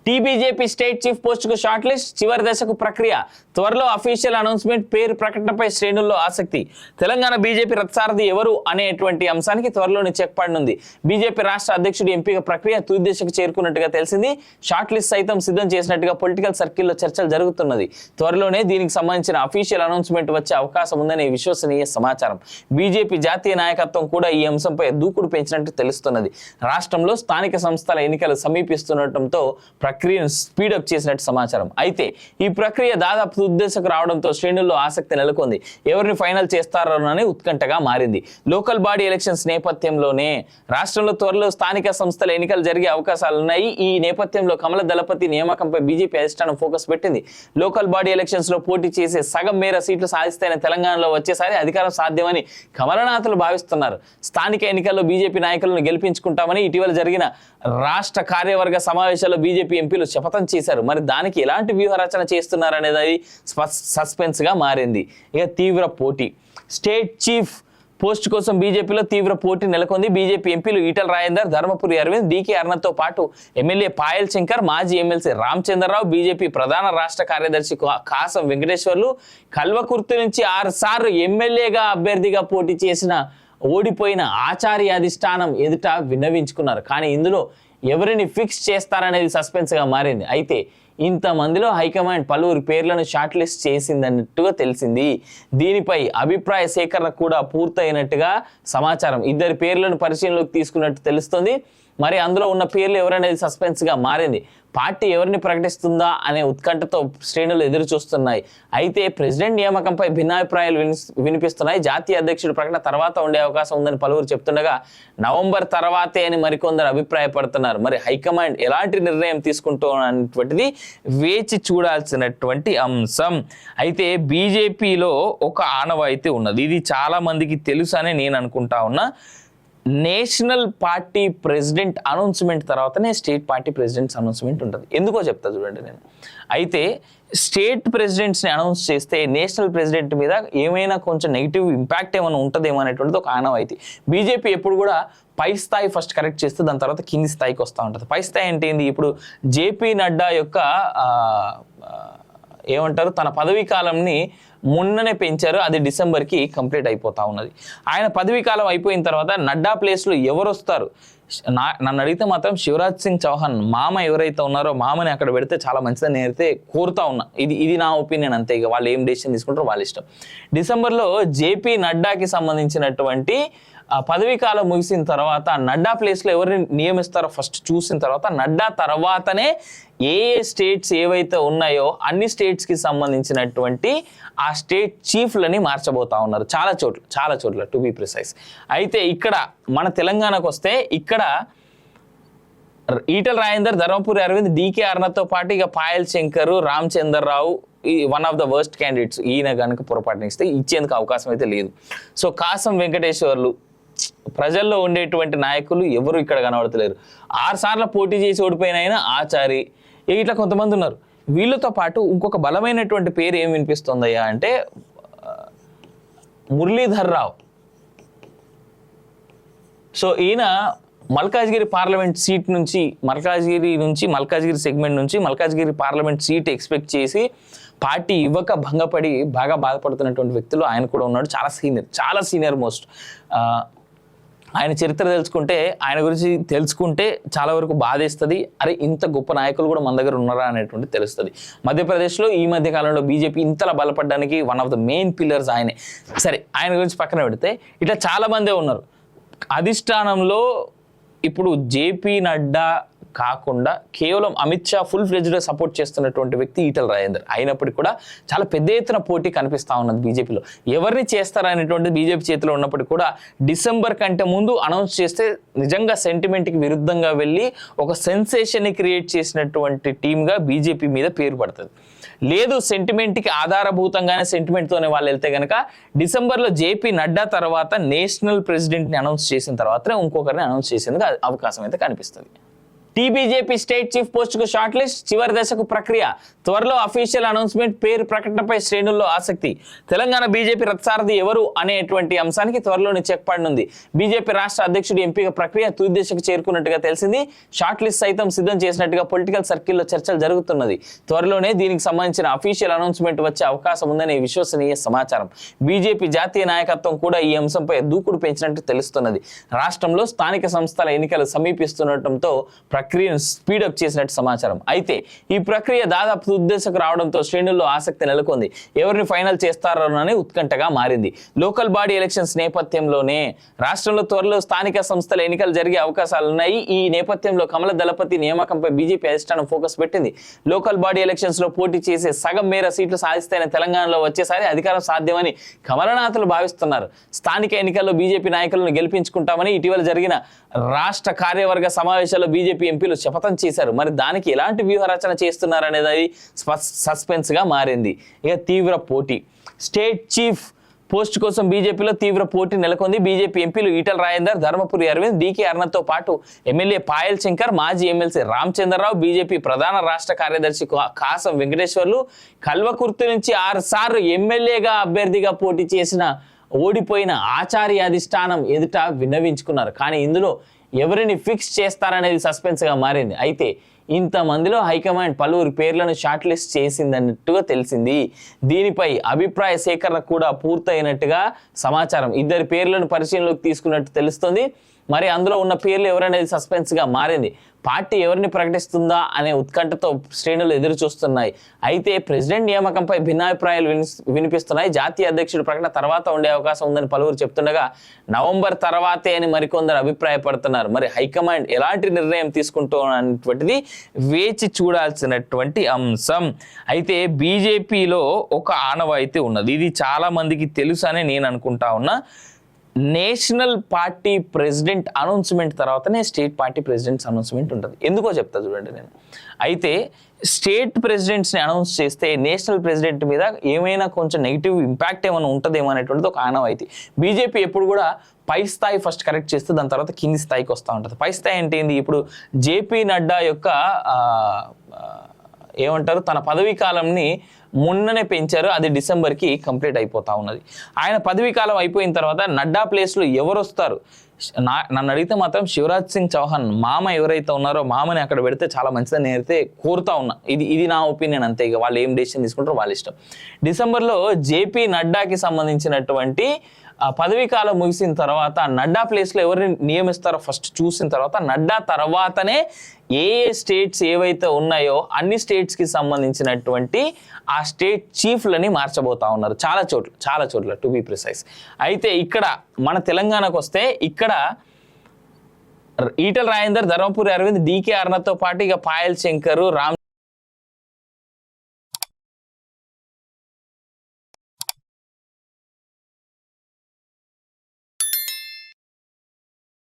TBJP state chief పోస్టుకు short list, చివరి దశకు ప్రక్రియ, త్వరలో అఫీషియల్ అనౌన్స్మెంట్, పేరు ప్రకటనపై శ్రేణుల్లో ఆసక్తి. తెలంగాణ బీజేపీ రథసారథి ఎవరు అనేటువంటి అంశానికి త్వరలోనే చెక్ పడనుంది. బీజేపీ రాష్ట్ర అధ్యక్షుడి ఎంపిక ప్రక్రియ తుది దశకు చేరుకున్నట్టుగా తెలిసింది. షార్ట్ లిస్ట్ సైతం సిద్ధం చేసినట్టుగా పొలిటికల్ సర్కిల్లో చర్చలు జరుగుతున్నది. త్వరలోనే దీనికి సంబంధించిన అఫీషియల్ అనౌన్స్మెంట్ వచ్చే అవకాశం ఉందనే విశ్వసనీయ సమాచారం. బీజేపీ జాతీయ నాయకత్వం కూడా ఈ అంశంపై దూకుడు పెంచినట్టు తెలుస్తున్నది. రాష్ట్రంలో స్థానిక సంస్థల ఎన్నికలు సమీపిస్తుండటంతో ప్రక్రియను స్పీడప్ చేసినట్టు సమాచారం. అయితే ఈ ప్రక్రియ దాదాపు తుదిదశకు రావడంతో శ్రేణుల్లో ఆసక్తి నెలకొంది. ఎవరిని ఫైనల్ చేస్తారోనని ఉత్కంఠగా మారింది. లోకల్ బాడీ ఎలక్షన్స్ నేపథ్యంలోనే రాష్ట్రంలో త్వరలో స్థానిక సంస్థల ఎన్నికలు జరిగే అవకాశాలున్నాయి. ఈ నేపథ్యంలో కమల దళపతి నియామకంపై బీజేపీ అధిష్టానం ఫోకస్ పెట్టింది. లోకల్ బాడీ ఎలక్షన్స్ లో పోటీ చేసే సగం మేర సీట్లు సాధిస్తేనే తెలంగాణలో వచ్చేసారి అధికారం సాధ్యమని కమలనాథులు భావిస్తున్నారు. స్థానిక ఎన్నికల్లో బీజేపీ నాయకులను గెలిపించుకుంటామని ఇటీవల జరిగిన రాష్ట్ర కార్యవర్గ సమావేశాల్లో బీజేపీ ఎంపీలు శపథం చేశారు. మరి దానికి ఎలాంటి వ్యూహరచన చేస్తున్నారనేది సస్పెన్స్ గా మారింది. ఇక తీవ్ర పోటీ, స్టేట్ చీఫ్ పోస్ట్ కోసం బీజేపీలో తీవ్ర పోటీ నెలకొంది. బీజేపీ ఎంపీలు ఈటల రాజేందర్, ధర్మపురి అరవింద్, డీకే అరుణతో పాటు ఎమ్మెల్యే పాయల్ శంకర్, మాజీ ఎమ్మెల్సీ రామచంద్రరావు, బీజేపీ ప్రధాన రాష్ట్ర కార్యదర్శి కాసం వెంకటేశ్వర్లు కల్వకుర్తి నుంచి 6 సార్లు ఎమ్మెల్యేగా అభ్యర్థిగా పోటీ చేసిన ఓడిపోయిన ఆచార్య అధిష్టానం ఎదుట విన్నవించుకున్నారు. కానీ ఇందులో ఎవరిని ఫిక్స్ చేస్తారనేది సస్పెన్స్గా మారింది. అయితే ఇంతమందిలో హైకమాండ్ పలువురు పేర్లను షార్ట్ లిస్ట్ చేసిందన్నట్టుగా తెలిసింది. దీనిపై అభిప్రాయ సేకరణ కూడా పూర్తయినట్టుగా సమాచారం. 2 పేర్లను పరిశీలనలోకి తీసుకున్నట్టు తెలుస్తుంది. మరి అందులో ఉన్న పేర్లు ఎవరనేది సస్పెన్స్గా మారింది. పార్టీ ఎవరిని ప్రకటిస్తుందా అనే ఉత్కంఠతో శ్రేణులు ఎదురు చూస్తున్నాయి. అయితే ప్రెసిడెంట్ నియామకంపై భిన్నాభిప్రాయాలు వినిపిస్తున్నాయి. జాతీయ అధ్యక్షుడు ప్రకటన తర్వాత ఉండే అవకాశం ఉందని పలువురు చెప్తుండగా నవంబర్ తర్వాతే అని మరికొందరు అభిప్రాయపడుతున్నారు. మరి హైకమాండ్ ఎలాంటి నిర్ణయం తీసుకుంటున్నటువంటిది వేచి చూడాల్సినటువంటి అంశం. అయితే బీజేపీలో ఒక ఆనవాయితీ ఉన్నది. ఇది చాలా మందికి తెలుసు అని నేను అనుకుంటా ఉన్నా. నేషనల్ పార్టీ ప్రెసిడెంట్ అనౌన్స్మెంట్ తర్వాతనే స్టేట్ పార్టీ ప్రెసిడెంట్స్ అనౌన్స్మెంట్ ఉంటుంది. ఎందుకో చెప్తా చూడండి నేను. అయితే స్టేట్ ప్రెసిడెంట్స్ని అనౌన్స్ చేస్తే నేషనల్ ప్రెసిడెంట్ మీద ఏమైనా కొంచెం నెగిటివ్ ఇంపాక్ట్ ఏమైనా ఉంటుందేమో అనేటువంటిది ఒక ఆనవాయితీ. బీజేపీ ఎప్పుడు కూడా పై స్థాయి ఫస్ట్ కరెక్ట్ చేస్తే దాని తర్వాత కింది స్థాయికి వస్తూ ఉంటుంది. పై స్థాయి అంటే ఏంది? ఇప్పుడు జేపీ నడ్డా యొక్క ఏమంటారు, తన పదవీ కాలంని మొన్ననే పెంచారు. అది డిసెంబర్కి కంప్లీట్ అయిపోతా ఉన్నది. ఆయన పదవీ కాలం అయిపోయిన తర్వాత నడ్డా ప్లేస్లో ఎవరు వస్తారు? నన్ను అడిగితే మాత్రం శివరాజ్ సింగ్ చౌహాన్ మామ ఎవరైతే ఉన్నారో మామని అక్కడ పెడితే చాలా మంచిదని నేనైతే కోరుతా ఉన్నా. ఇది నా ఒపీనియన్ అంతే. ఇక వాళ్ళు ఏం డెసిషన్ తీసుకుంటారో వాళ్ళ ఇష్టం. డిసెంబర్లో జేపీ నడ్డాకి సంబంధించినటువంటి పదవీ కాలం ముగిసిన తర్వాత నడ్డా ప్లేస్లో ఎవరిని నియమిస్తారో ఫస్ట్ చూసిన తర్వాత నడ్డా తర్వాతనే ఏ స్టేట్స్ ఏవైతే ఉన్నాయో అన్ని స్టేట్స్కి సంబంధించినటువంటి ఆ స్టేట్ చీఫ్లని మార్చబోతా ఉన్నారు చాలా చోట్ల టు బి ప్రిసైజ్. అయితే ఇక్కడ మన తెలంగాణకు వస్తే ఇక్కడ ఈటల రాజేందర్, ధర్మపురి అరవింద్, డీకే అరుణతో పాటు ఇక పాయల్ శంకర్, రామచంద్రరావు ఈ one of the worst candidates. ఈయన కనుక పొరపాటున ఇస్తే ఇచ్చేందుకు అవకాశం అయితే లేదు. సో కాసం వెంకటేశ్వర్లు, ప్రజల్లో ఉండేటువంటి నాయకులు ఎవరు ఇక్కడ కనబడతలేరు. 6 సార్లు పోటీ చేసి ఓడిపోయిన ఆయన ఆచారి, ఇట్లా కొంతమంది ఉన్నారు. వీళ్ళతో పాటు ఇంకొక బలమైనటువంటి పేరు ఏం వినిపిస్తుందయ్యా అంటే మురళీధర్ రావు. సో ఈయన మల్కాజ్గిరి పార్లమెంట్ సీట్ నుంచి మల్కాజ్గిరి సెగ్మెంట్ నుంచి మల్కాజ్గిరి పార్లమెంట్ సీట్ ఎక్స్పెక్ట్ చేసి పార్టీ ఇవ్వక భంగపడి బాగా బాధపడుతున్నటువంటి వ్యక్తులు ఆయన కూడా ఉన్నాడు. చాలా సీనియర్ మోస్ట్. ఆయన చరిత్ర తెలుసుకుంటే, ఆయన గురించి తెలుసుకుంటే చాలా వరకు బాధేస్తుంది. అరే ఇంత గొప్ప నాయకులు కూడా మన దగ్గర ఉన్నారా అనేటువంటి తెలుస్తుంది. మధ్యప్రదేశ్లో ఈ మధ్య కాలంలో బీజేపీ ఇంతలా బలపడడానికి one of the main pillars ఆయనే. సరే, ఆయన గురించి పక్కన పెడితే ఇట్లా చాలా మందే ఉన్నారు అధిష్టానంలో. ఇప్పుడు జేపీ నడ్డా కాకుండా కేవలం అమిత్ షా ఫుల్ ఫ్లెడ్జ్డ్గా సపోర్ట్ చేస్తున్నటువంటి వ్యక్తి ఈటల రాజేందర్. అయినప్పటికీ కూడా చాలా పెద్ద ఎత్తున పోటీ కనిపిస్తూ ఉన్నది బీజేపీలో. ఎవరిని చేస్తారనేటువంటిది బీజేపీ చేతిలో ఉన్నప్పటికీ కూడా డిసెంబర్ కంటే ముందు అనౌన్స్ చేస్తే నిజంగా సెంటిమెంట్కి విరుద్ధంగా వెళ్ళి ఒక సెన్సేషన్ని క్రియేట్ చేసినటువంటి టీమ్గా బీజేపీ మీద పేరు పడుతుంది. లేదు, సెంటిమెంట్కి ఆధారభూతంగానే సెంటిమెంట్తోనే వాళ్ళు వెళ్తే కనుక డిసెంబర్లో జేపీ నడ్డా తర్వాత నేషనల్ ప్రెసిడెంట్ని అనౌన్స్ చేసిన తర్వాతనే ఇంకొకరిని అనౌన్స్ చేసేందుకు అవకాశం అయితే కనిపిస్తుంది. టీబీజేపీ స్టేట్ చీఫ్ పోస్టుకు షార్ట్ లిస్ట్, చివరి దశకు ప్రక్రియ, త్వరలో అఫీషియల్ అనౌన్స్మెంట్, పేరు ప్రకటనపై శ్రేణుల్లో ఆసక్తి. తెలంగాణ బీజేపీ రథసారథి ఎవరు అనేటువంటి అంశానికి త్వరలోనే చెక్ పడనుంది. బీజేపీ రాష్ట్ర అధ్యక్షుడి ఎంపిక ప్రక్రియ తుది దశకు చేరుకున్నట్టుగా తెలిసింది. షార్ట్ లిస్ట్ సైతం సిద్ధం చేసినట్టుగా పొలిటికల్ సర్కిల్లో చర్చలు జరుగుతున్నది. త్వరలోనే దీనికి సంబంధించిన అఫీషియల్ అనౌన్స్మెంట్ వచ్చే అవకాశం ఉందనే విశ్వసనీయ సమాచారం. బీజేపీ జాతీయ నాయకత్వం కూడా ఈ అంశంపై దూకుడు పెంచినట్టు తెలుస్తున్నది. రాష్ట్రంలో స్థానిక సంస్థల ఎన్నికలు సమీపిస్తుండటంతో ప్రక్రియను స్పీడప్ చేసినట్టు సమాచారం. అయితే ఈ ప్రక్రియ దాదాపు తుదిదశకు రావడంతో శ్రేణుల్లో ఆసక్తి నెలకొంది. ఎవరిని ఫైనల్ చేస్తారోనని ఉత్కంఠగా మారింది. లోకల్ బాడీ ఎలక్షన్స్ నేపథ్యంలోనే రాష్ట్రంలో త్వరలో స్థానిక సంస్థల ఎన్నికలు జరిగే అవకాశాలున్నాయి. ఈ నేపథ్యంలో కమల దళపతి నియామకంపై బీజేపీ అధిష్టానం ఫోకస్ పెట్టింది. లోకల్ బాడీ ఎలక్షన్స్ లో పోటీ చేసే సగం మేర సీట్లు సాధిస్తేనే తెలంగాణలో వచ్చేసారి అధికారం సాధ్యమని కమలనాథులు భావిస్తున్నారు. స్థానిక ఎన్నికల్లో బీజేపీ నాయకులను గెలిపించుకుంటామని ఇటీవల జరిగిన రాష్ట్ర కార్యవర్గ సమావేశాల్లో బీజేపీ ఎంపీలు శపథం చేశారు. మరి దానికి ఎలాంటి వ్యూహరచన చేస్తున్నారనేది సస్పెన్స్ గా మారింది. ఇక తీవ్ర పోటీ, స్టేట్ చీఫ్ పోస్ట్ కోసం బీజేపీలో తీవ్ర పోటీ నెలకొంది. బీజేపీ ఎంపీలు ఈటల రాజేందర్, ధర్మపురి అరవింద్, డీకే అరుణతో పాటు ఎమ్మెల్యే పాయల్ శంకర్, మాజీ ఎమ్మెల్సీ రామచంద్రరావు, బీజేపీ ప్రధాన రాష్ట్ర కార్యదర్శి కాసం వెంకటేశ్వర్లు కల్వకుర్తి నుంచి 6 సార్లు ఎమ్మెల్యేగా అభ్యర్థిగా పోటీ చేసిన ఓడిపోయిన ఆచార్య అధిష్టానం ఎదుట విన్నవించుకున్నారు. కానీ ఇందులో ఎవరిని ఫిక్స్ చేస్తారనేది సస్పెన్స్గా మారింది. అయితే ఇంతమందిలో హైకమాండ్ పలువురు పేర్లను షార్ట్ లిస్ట్ చేసిందన్నట్టుగా తెలిసింది. దీనిపై అభిప్రాయ సేకరణ కూడా పూర్తయినట్టుగా సమాచారం. 2 పేర్లను పరిశీలనలోకి తీసుకున్నట్టు తెలుస్తుంది. మరి అందులో ఉన్న పేర్లు ఎవరనేది సస్పెన్స్గా మారింది. పార్టీ ఎవరిని ప్రకటిస్తుందా అనే ఉత్కంఠతో శ్రేణులు ఎదురు చూస్తున్నాయి. అయితే ప్రెసిడెంట్ నియామకంపై భిన్నాభిప్రాయాలు వినిపిస్తున్నాయి. జాతీయ అధ్యక్షుడు ప్రకటన తర్వాత ఉండే అవకాశం ఉందని పలువురు చెప్తుండగా నవంబర్ తర్వాతే అని మరికొందరు అభిప్రాయపడుతున్నారు. మరి హైకమాండ్ ఎలాంటి నిర్ణయం తీసుకుంటున్నటువంటిది వేచి చూడాల్సినటువంటి అంశం. అయితే బీజేపీలో ఒక ఆనవాయితీ ఉన్నది. ఇది చాలా మందికి తెలుసు అని నేను అనుకుంటా ఉన్నా. నేషనల్ పార్టీ ప్రెసిడెంట్ అనౌన్స్మెంట్ తర్వాతనే స్టేట్ పార్టీ ప్రెసిడెంట్స్ అనౌన్స్మెంట్ ఉంటుంది. ఎందుకో చెప్తా చూడండి నేను. అయితే స్టేట్ ప్రెసిడెంట్స్ని అనౌన్స్ చేస్తే నేషనల్ ప్రెసిడెంట్ మీద ఏమైనా కొంచెం నెగిటివ్ ఇంపాక్ట్ ఏమైనా ఉంటుందేమో అనేటువంటిది ఒక ఆనవాయితీ. బీజేపీ ఎప్పుడు కూడా పై స్థాయి ఫస్ట్ కరెక్ట్ చేస్తే దాని తర్వాత కింది స్థాయికి వస్తూ ఉంటుంది. పై స్థాయి అంటే ఏంది? ఇప్పుడు జేపీ నడ్డా యొక్క ఏమంటారు, తన పదవీ కాలంని మొన్ననే పెంచారు. అది డిసెంబర్కి కంప్లీట్ అయిపోతా ఉన్నది. ఆయన పదవీ కాలం అయిపోయిన తర్వాత నడ్డా ప్లేస్లో ఎవరు వస్తారు? నన్ను అడిగితే మాత్రం శివరాజ్ సింగ్ చౌహాన్ మామ ఎవరైతే ఉన్నారో మామని అక్కడ పెడితే చాలా మంచిదని నేనైతే కోరుతా ఉన్నా. ఇది నా ఒపీనియన్ అంతే. ఇక వాళ్ళు ఏం డెసిషన్ తీసుకుంటారో వాళ్ళ ఇష్టం. డిసెంబర్లో జేపీ నడ్డాకి సంబంధించినటువంటి పదవీ కాలం ముగిసిన తర్వాత నడ్డా ప్లేస్లో ఎవరిని నియమిస్తారో ఫస్ట్ చూసిన తర్వాత నడ్డా తర్వాతనే ఏ స్టేట్స్ ఏవైతే ఉన్నాయో అన్ని స్టేట్స్కి సంబంధించినటువంటి ఆ స్టేట్ చీఫ్లని మార్చబోతా ఉన్నారు చాలా చోట్ల టు బి ప్రిసైజ్. అయితే ఇక్కడ మన తెలంగాణకు వస్తే ఇక్కడ ఈటల రాజేందర్, ధర్మపురి అరవింద్, డీకే అరుణతో పాటు ఇక పాయల్ శంకర్, రామ్